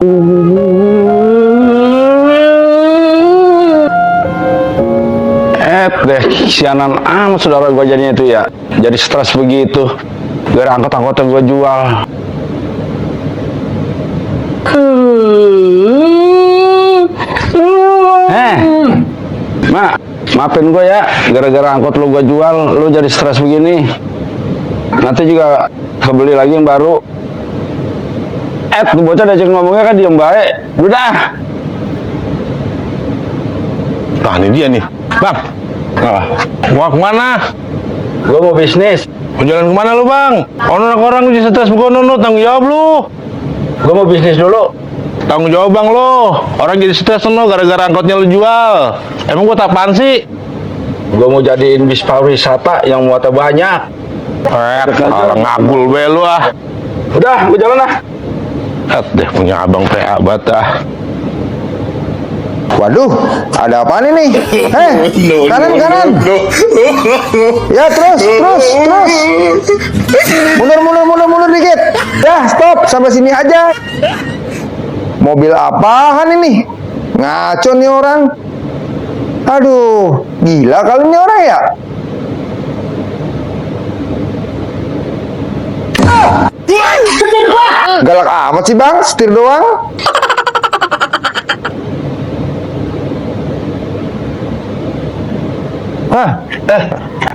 Deh, sianan amat saudara gue jadinya itu ya. Jadi stres begitu. Gara angkot-angkotnya gue jual. Mak, maafin gue ya. Gara-gara angkot lu gue jual, lu jadi stres begini. Nanti juga kebeli lagi yang baru. Tuh bocah diajak ngomongnya kan diem baik. Udah. Nah ini dia nih, Bang. Mau kemana? Gue mau bisnis. Mau jalan kemana lu, Bang? Orang udah stres begono, tanggung jawab lu. Gue mau bisnis dulu. Tanggung jawab, Bang, lo. Orang jadi stres no gara-gara angkotnya lu jual. Emang gua apaan sih? Gue mau jadiin bis pariwisata yang muatnya banyak. Kalau ngabul be lu ah. Udah, gue jalan lah. Deh punya abang PA bata. Waduh, ada apa nih? Kanan. Ya terus. Mundur dikit. Dah, stop sampai sini aja. Mobil apaan ini? Ngaco nih orang. Aduh, gila kali ini orang ya. Galak amat sih bang, setir doang.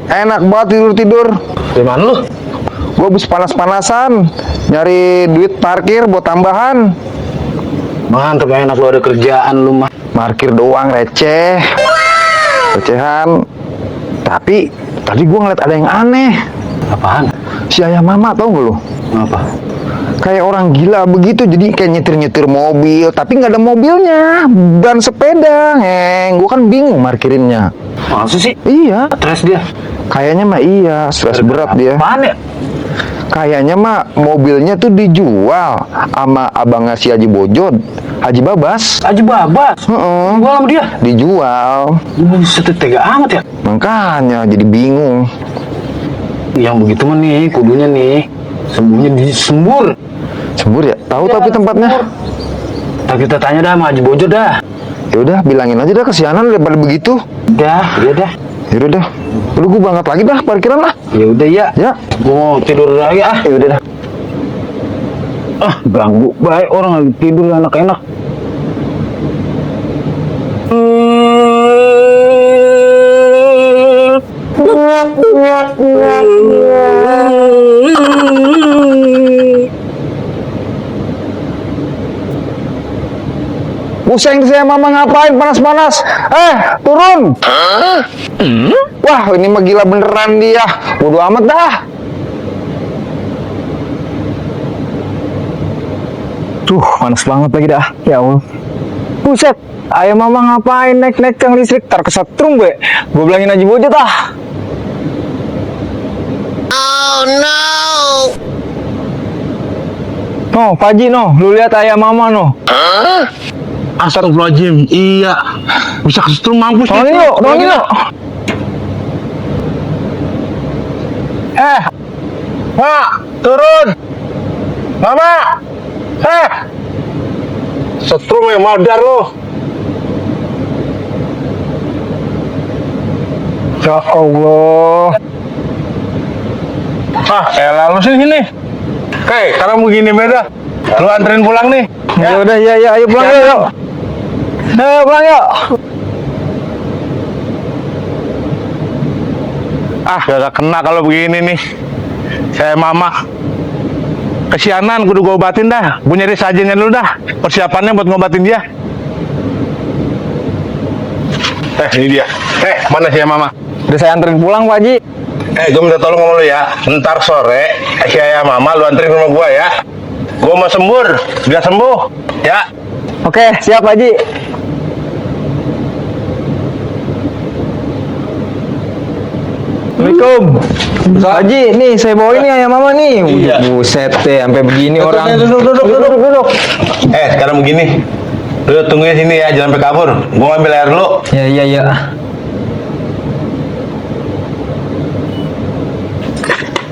Enak banget tidur. Di mana lu? Gue habis panas-panasan nyari duit parkir buat tambahan. Mantap, enak lu ada kerjaan lu mah. Parkir doang recehan. Tapi tadi gue ngeliat ada yang aneh. Apaan? Si ayah mama tau gak lu? Apa? Kayak orang gila begitu, jadi kayak nyetir mobil, tapi nggak ada mobilnya, ban sepeda. Gue kan bingung parkirinnya. Masa sih? Iya. Stres dia? Kayaknya mah iya, stres berat dia. Apaan ya? Kayaknya mah mobilnya tuh dijual sama abangnya si Haji Bojod, Haji Babas. Haji Babas? Jual sama dia? Dijual. Buset, tega amat ya? Makanya jadi bingung. Yang begitu mah nih, kudunya nih sembunyi di sembur. Sembur ya? Tahu tapi tempatnya? Ntar kita tanya dah sama Haji Bojod dah. Ya udah, bilangin aja dah kesianan daripada begitu. Iya dah. Yaudah dah. Udah gue berangkat lagi dah parkiran lah. Ya udah ya. Ya. Gue mau tidur lagi ah. Ya udah dah. Ganggu baik orang lagi tidur enak-enak. Pusing saya mama ngapain panas-panas. Turun. Wah, ini mah gila beneran dia. Bodo amat dah. Tuh, panas banget lagi dah. Ya Allah. Buset, ayah mama ngapain naik-naik tiang listrik tar kesetrum gue. Gue bilangin Haji Bojot ah. Oh no. No, Pak Haji no, lu lihat ayah mama no. Astagfirullahaladzim, iya. Bisa kesetrum mampus. Tolongin yuk. Mak, turun. Mama. Setrum ya modar lu. Ya Allah. Elah lu sini. Sekarang begini beda. Lu anterin pulang nih. Ya udah, ya, ayo pulang yuk. Ayo pulang yuk. Gak kena kalau begini nih. Saya mama. Kesianan kudu gue obatin dah. Gue nyari sajennya dulu dah. Persiapannya buat ngobatin dia. Ini dia. Mana sih ya mama? Udah saya anterin pulang Pak Haji. Gue minta tolong sama lu ya. Ntar sore si ayah mama lu anterin rumah gue ya. Gue mau sembur, biar sembuh ya. Oke, siap Pak Haji. Assalamualaikum. Pak Haji, nih saya bawa ini ayam mama nih. Iya. Buset deh, sampai begini orang. Duduk. Sekarang begini. Lu tungguin sini ya, jangan sampai kabur. Gua ngambil air dulu. Ya.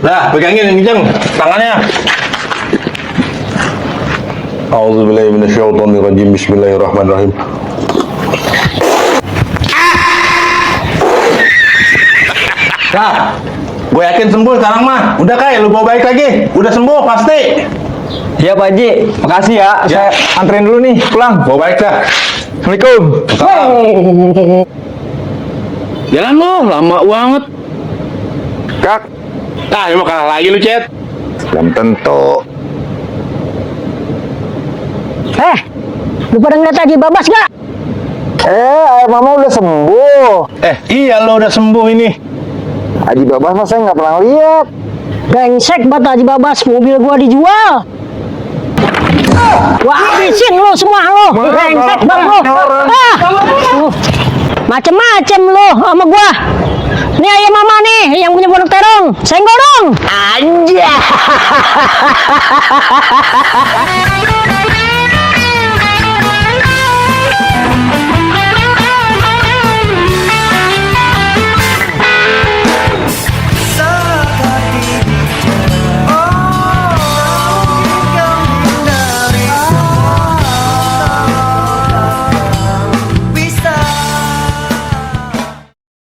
Nah, pegangin yang kenceng tangannya. A'udzubillahi minasyaitonirrajim. Bismillahirrahmanirrahim. Nah, gue yakin sembuh sekarang mah. Udah kayak lu bawa baik lagi. Udah sembuh pasti. Iya Pak Haji, makasih ya. Saya anterin dulu nih, pulang. Bawa baik dah. Assalamualaikum. Jalan lo, lama banget. Kak, Nah, ini mau kalah lagi lu, Cet. belum tentu. Lu pada ngeliat Haji Babas gak? Ayah mama udah sembuh. Iya lo udah sembuh ini. Haji Babas mah saya nggak pernah lihat. Brengsek banget Haji Babas, mobil gua dijual. Gua habisin lu semua lu, brengsek banget lu. Macem-macem lu sama gua. Nih ayah mama nih, yang punya pondok terong. Senggol dong. Anjay.